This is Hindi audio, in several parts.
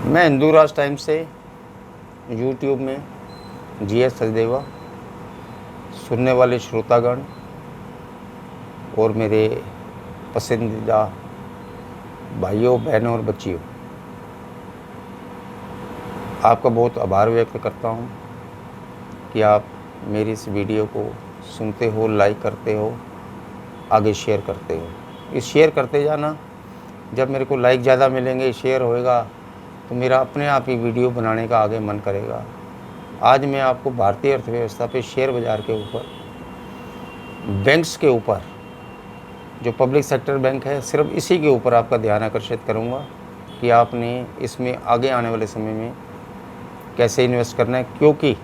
मैं हिंदू राज टाइम्स से यूट्यूब में GS सचदेवा, सुनने वाले श्रोतागण और मेरे पसंदीदा भाइयों, बहनों और बच्चियों, आपका बहुत आभार व्यक्त करता हूँ कि आप मेरी इस वीडियो को सुनते हो, लाइक करते हो, आगे शेयर करते हो। इस शेयर करते जाना, जब मेरे को लाइक ज़्यादा मिलेंगे, शेयर होएगा, तो मेरा अपने आप ही वीडियो बनाने का आगे मन करेगा। आज मैं आपको भारतीय अर्थव्यवस्था पे, शेयर बाज़ार के ऊपर, बैंक्स के ऊपर, जो पब्लिक सेक्टर बैंक है, सिर्फ इसी के ऊपर आपका ध्यान आकर्षित करूँगा कि आपने इसमें आगे आने वाले समय में कैसे इन्वेस्ट करना है। क्योंकि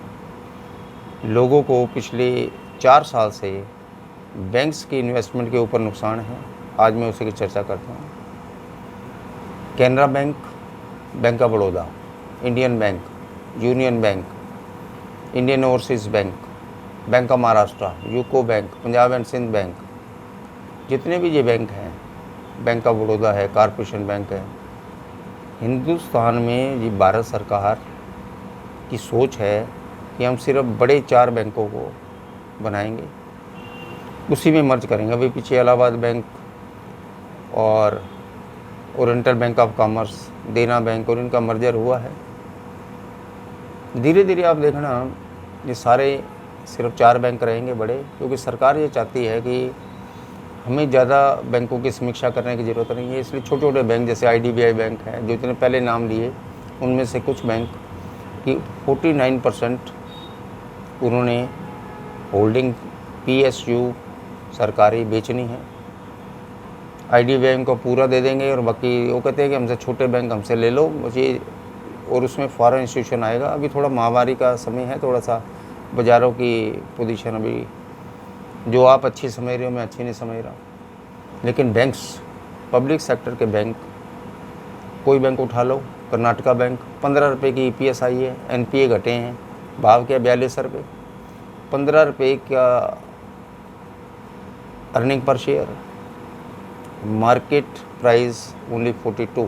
लोगों को पिछले 4 साल से बैंक्स की इन्वेस्टमेंट के ऊपर नुकसान है। आज मैं उसी की चर्चा करता हूँ। Canara bank, bank of Baroda, Indian bank, union bank, Indian overseas bank, bank of Maharashtra, UCO bank, Punjab and Sind bank, जितने भी ये बैंक हैं, बैंक ऑफ बड़ौदा है, कॉरपोरेशन बैंक है, हिंदुस्तान में ये भारत सरकार की सोच है कि हम सिर्फ बड़े 4 बैंकों को बनाएंगे, उसी में मर्ज करेंगे। अभी पीछे इलाहाबाद बैंक और ओरिएंटल बैंक ऑफ कॉमर्स, देना बैंक और इनका मर्जर हुआ है। धीरे धीरे आप देखना ये सारे सिर्फ 4 बैंक रहेंगे बड़े, क्योंकि सरकार ये चाहती है कि हमें ज़्यादा बैंकों की समीक्षा करने की ज़रूरत नहीं है। इसलिए छोटे छोटे बैंक जैसे IDBI बैंक है, जो इतने पहले नाम लिए, उनमें से कुछ बैंक की 49% उन्होंने होल्डिंग PSU सरकारी बेचनी है। IDBI बैंक को पूरा दे देंगे और बाकी वो कहते हैं कि हमसे छोटे बैंक हमसे ले लो मुझे, और उसमें फॉरेन इंस्टीट्यूशन आएगा। अभी थोड़ा महामारी का समय है, थोड़ा सा बाज़ारों की पोजीशन अभी जो आप अच्छी समझ रहे हो, मैं अच्छी नहीं समझ रहा। लेकिन बैंक्स, पब्लिक सेक्टर के बैंक, कोई बैंक उठा लो, कर्नाटका बैंक, 15 रुपये की EPS आई है, NPA घटे हैं, भाव क्या 42 रुपये, 15 रुपये का earning per share, market price only 42,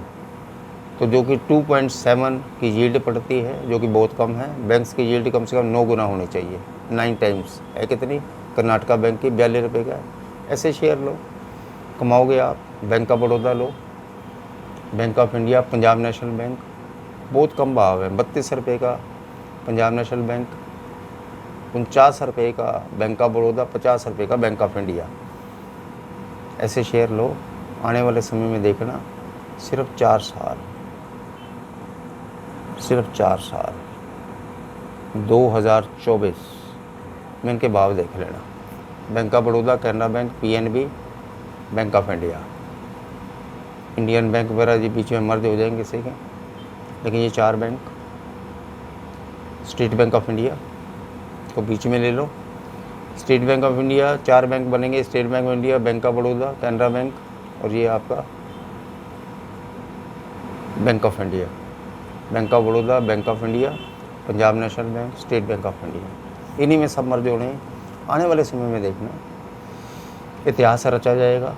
तो जो कि 2.7 की यील्ड पड़ती है, जो कि बहुत कम है। बैंक्स की यील्ड कम से कम 9 गुना होनी चाहिए, 9 टाइम्स है। कितनी? कर्नाटका बैंक की 42 रुपये का है। ऐसे शेयर लो, कमाओगे आप। Bank of Baroda low, bank of India, Punjab National bank, बहुत कम भाव है, 32 रुपये का पंजाब नेशनल बैंक, 49 रुपये का बैंक ऑफ बड़ौदा, 50 रुपये का बैंक ऑफ इंडिया। ऐसे शेयर लो। आने वाले समय में देखना, सिर्फ 4 साल, सिर्फ 4 साल, 2024 में इनके भाव देख लेना। Bank of Baroda, Canara bank, PNB, bank of India, Indian bank वगैरह जी बीच में मर्ज हो जाएंगे किसी के, लेकिन ये 4 bank, State Bank of India को बीच में ले लो। State Bank of India, 4 bank बनेंगे, State Bank of India, Bank of Baroda, Canara Bank और ये आपका Bank of India, Bank of Baroda, Bank of India, Punjab National Bank, State Bank of India, इन्हीं में सब मर्ज होने। आने वाले समय में देखना इतिहास रचा जाएगा।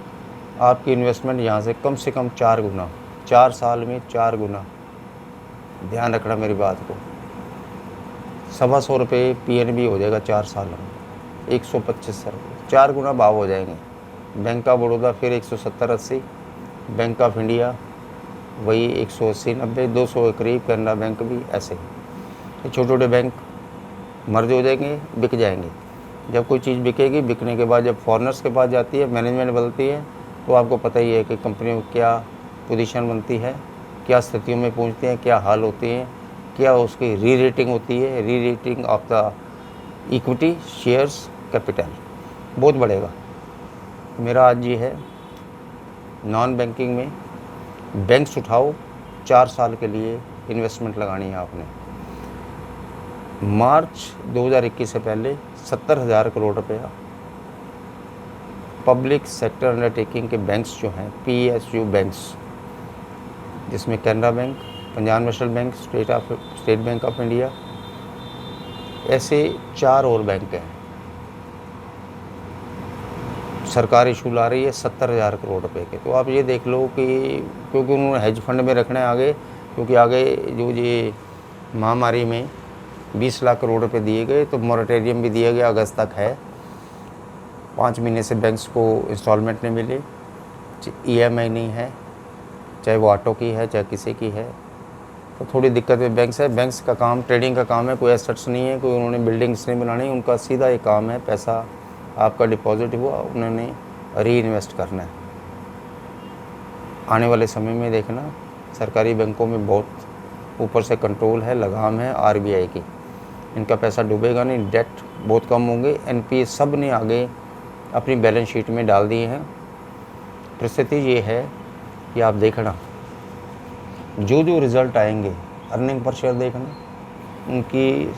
आपकी इन्वेस्टमेंट यहाँ से कम 4 गुना, 4 साल में 4 गुना। ध्यान रखना मेरी बात को। 125 रुपये PNB हो जाएगा 4 साल में, 125 रुपये, 4 गुना भाव हो जाएंगे। बैंक ऑफ बड़ौदा फिर 170-80, बैंक ऑफ इंडिया वही 180-90, 200 के करीब, कैनरा बैंक भी ऐसे ही। छोटे छोटे बैंक मर्ज हो जाएंगे, बिक जाएंगे। जब कोई चीज़ बिकेगी, बिकने के बाद जब फॉरेनर्स के पास जाती है, मैनेजमेंट बदलती है, तो आपको पता ही है कि कंपनियों की क्या पोजीशन बनती है, क्या स्थितियों में पहुंचती हैं, क्या हाल होती हैं, क्या उसकी री रेटिंग होती है। री rating of the equity shares capital बहुत बढ़ेगा। मेरा आज ये है, नॉन बैंकिंग में बैंक्स उठाओ, 4 साल के लिए इन्वेस्टमेंट लगानी है आपने। मार्च 2021 से पहले 70,000 करोड़ रुपया पब्लिक सेक्टर अंडरटेकिंग के बैंक्स जो हैं, PSU बैंक्स, जिसमें Canara bank, Punjab National Bank, State Bank of India, ऐसे 4 और बैंक हैं। सरकार इशू ला रही है 70,000 करोड़ रुपए के। तो आप ये देख लो कि क्योंकि उन्होंने हेज फंड में रखना है आगे, क्योंकि आगे जो ये महामारी में 20 लाख करोड़ रुपए दिए गए, तो मॉरेटोरियम भी दिया गया, अगस्त तक है। 5 महीने से बैंक्स को इंस्टॉलमेंट नहीं मिली, EMI नहीं है, चाहे वो ऑटो की है चाहे किसी की है, तो थोड़ी दिक्कत में बैंक्स है। बैंक्स का काम ट्रेडिंग का काम है, कोई एसेट्स नहीं है, कोई उन्होंने बिल्डिंग्स नहीं बनानी, उनका सीधा एक काम है, पैसा आपका डिपॉजिट हुआ, उन्होंने री इन्वेस्ट करना है। आने वाले समय में देखना सरकारी बैंकों में बहुत ऊपर से कंट्रोल है, लगाम है RBI की, इनका पैसा डूबेगा नहीं, डेट बहुत कम होंगे। NPA सब ने आगे अपनी बैलेंस शीट में डाल दिए हैं। परिस्थिति ये है कि आप देखना जो जो रिज़ल्ट आएंगे, अर्निंग पर शेयर देखना, उनकी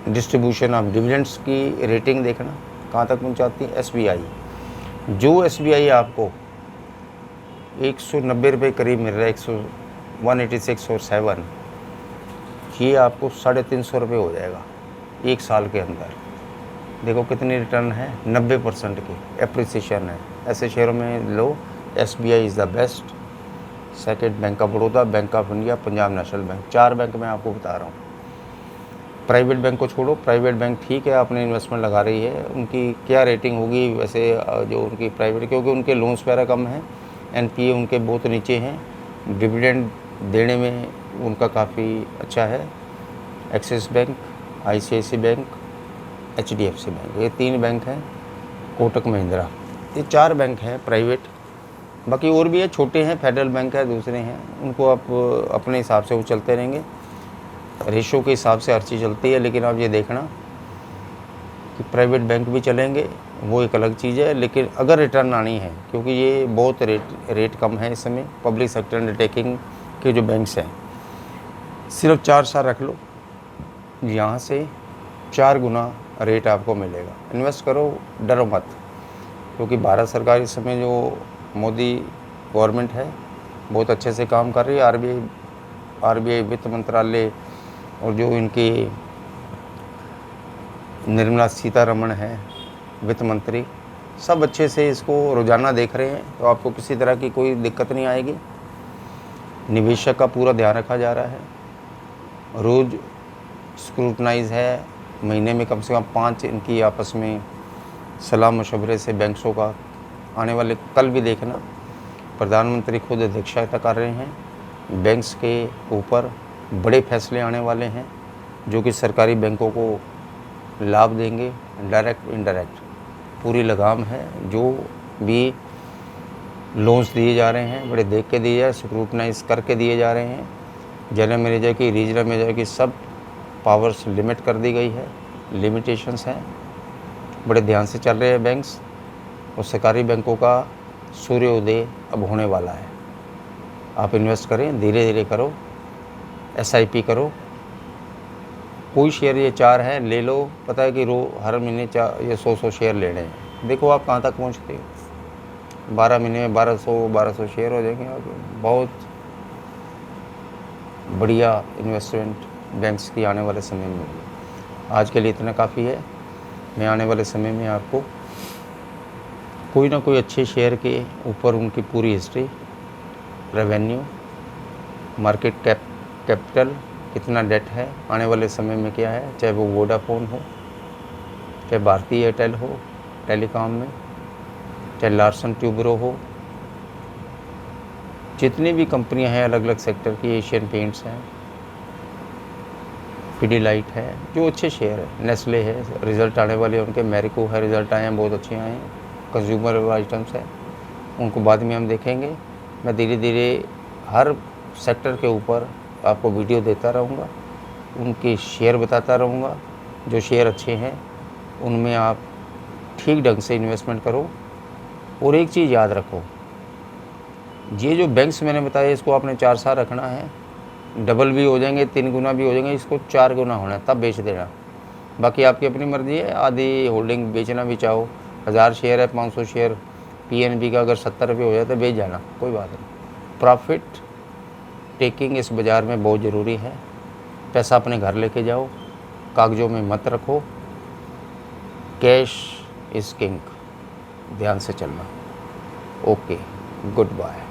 डिस्ट्रीब्यूशन ऑफ डिविडेंड्स की रेटिंग देखना कहाँ तक पहुँचाती है। SBI, जो SBI आपको 190 रुपये करीब मिल रहा है, 186 और 7, ये आपको 350 रुपये हो जाएगा 1 साल के अंदर। देखो कितनी रिटर्न है, 90% की एप्रिसिएशन है। ऐसे शेयरों में लो। SBI is the best, second bank of Baroda, Bank of India, Punjab National bank, 4 bank मैं आपको बता रहा हूँ। प्राइवेट बैंक को छोड़ो, प्राइवेट बैंक ठीक है, आपने इन्वेस्टमेंट लगा रही है, उनकी क्या रेटिंग होगी वैसे, जो उनकी प्राइवेट, क्योंकि उनके लोन्स वगैरह कम हैं, NPA उनके बहुत नीचे हैं, डिविडेंड देने में उनका काफ़ी अच्छा है। Axis bank, ICICI bank, HDFC bank, ये 3 बैंक हैं, कोटक महिंद्रा, ये 4 बैंक हैं प्राइवेट। बाकी और भी है, छोटे हैं, फेडरल बैंक है, दूसरे हैं, उनको आप अपने हिसाब से वो चलते रहेंगे, रेशो के हिसाब से हर चीज़ चलती है। लेकिन आप ये देखना कि प्राइवेट बैंक भी चलेंगे, वो एक अलग चीज़ है, लेकिन अगर रिटर्न आनी है, क्योंकि ये बहुत रेट कम है इस समय, पब्लिक सेक्टर अंडरटेकिंग के जो बैंक्स हैं, सिर्फ 4 साल रख लो, यहाँ से 4 गुना रेट आपको मिलेगा। इन्वेस्ट करो, डरो मत, क्योंकि भारत सरकार इस समय जो मोदी गवर्नमेंट है बहुत अच्छे से काम कर रही है। RBI वित्त मंत्रालय और जो इनकी निर्मला सीतारमण है वित्त मंत्री, सब अच्छे से इसको रोज़ाना देख रहे हैं, तो आपको किसी तरह की कोई दिक्कत नहीं आएगी। निवेशक का पूरा ध्यान रखा जा रहा है, रोज़ स्क्रूटनाइज है, महीने में कम से कम 5 इनकी आपस में सलाह मशवरे से बैंकों का आने वाले, कल भी देखना प्रधानमंत्री खुद अध्यक्षता कर रहे हैं, बैंक्स के ऊपर बड़े फैसले आने वाले हैं जो कि सरकारी बैंकों को लाभ देंगे, डायरेक्ट इनडायरेक्ट पूरी लगाम है। जो भी लोन्स दिए जा रहे हैं बड़े देख के दिए जा रहे हैं, स्क्रूटनाइज करके दिए जा रहे हैं। जनरल मैनेजर की, रीजनल मैनेजर की सब पावर्स लिमिट कर दी गई है, लिमिटेशंस हैं, बड़े ध्यान से चल रहे हैं बैंक्स। और सरकारी बैंकों का सूर्योदय अब होने वाला है। आप इन्वेस्ट करें, धीरे धीरे करो, SIP करो, कोई शेयर ये 4 है ले लो, पता है कि हर महीने 100 शेयर लेने हैं, देखो आप कहाँ तक पहुँचते हो। 12 महीने में 1200 शेयर हो जाएंगे आपके। बहुत बढ़िया इन्वेस्टमेंट बैंक्स की आने वाले समय में होगी। आज के लिए इतना काफ़ी है। मैं आने वाले समय में आपको कोई ना कोई अच्छे शेयर के ऊपर उनकी पूरी हिस्ट्री, रेवेन्यू, मार्केट कैपिटल, कितना डेट है, आने वाले समय में क्या है, चाहे वो वोडाफोन हो, चाहे भारती एयरटेल हो टेलीकॉम में, चाहे लार्सन ट्यूब्रो हो, जितनी भी कंपनियां हैं अलग अलग सेक्टर की, एशियन पेंट्स हैं, पीडीलाइट है, जो अच्छे शेयर है, नेस्ले है, रिज़ल्ट आने वाले उनके, मैरिको है, रिज़ल्ट आए हैं बहुत अच्छे आए हैं, कंज्यूमर आइटम्स है, उनको बाद में हम देखेंगे। मैं धीरे धीरे हर सेक्टर के ऊपर आपको वीडियो देता रहूँगा, उनके शेयर बताता रहूँगा। जो शेयर अच्छे हैं उनमें आप ठीक ढंग से इन्वेस्टमेंट करो। और एक चीज़ याद रखो, ये जो बैंक्स मैंने बताया इसको आपने 4 साल रखना है, डबल भी हो जाएंगे, 3 गुना भी हो जाएंगे, इसको 4 गुना होना है तब बेच देना। बाकी आपकी अपनी मर्ज़ी है, आधी होल्डिंग बेचना भी चाहो, 1000 शेयर है, 500 शेयर PNB का अगर 70 रुपये हो जाए तो बेच जाना, कोई बात नहीं। प्रॉफिट टेकिंग इस बाज़ार में बहुत ज़रूरी है। पैसा अपने घर लेके जाओ, कागज़ों में मत रखो, कैश इज़ किंग, ध्यान से चलना। Okay, good bye.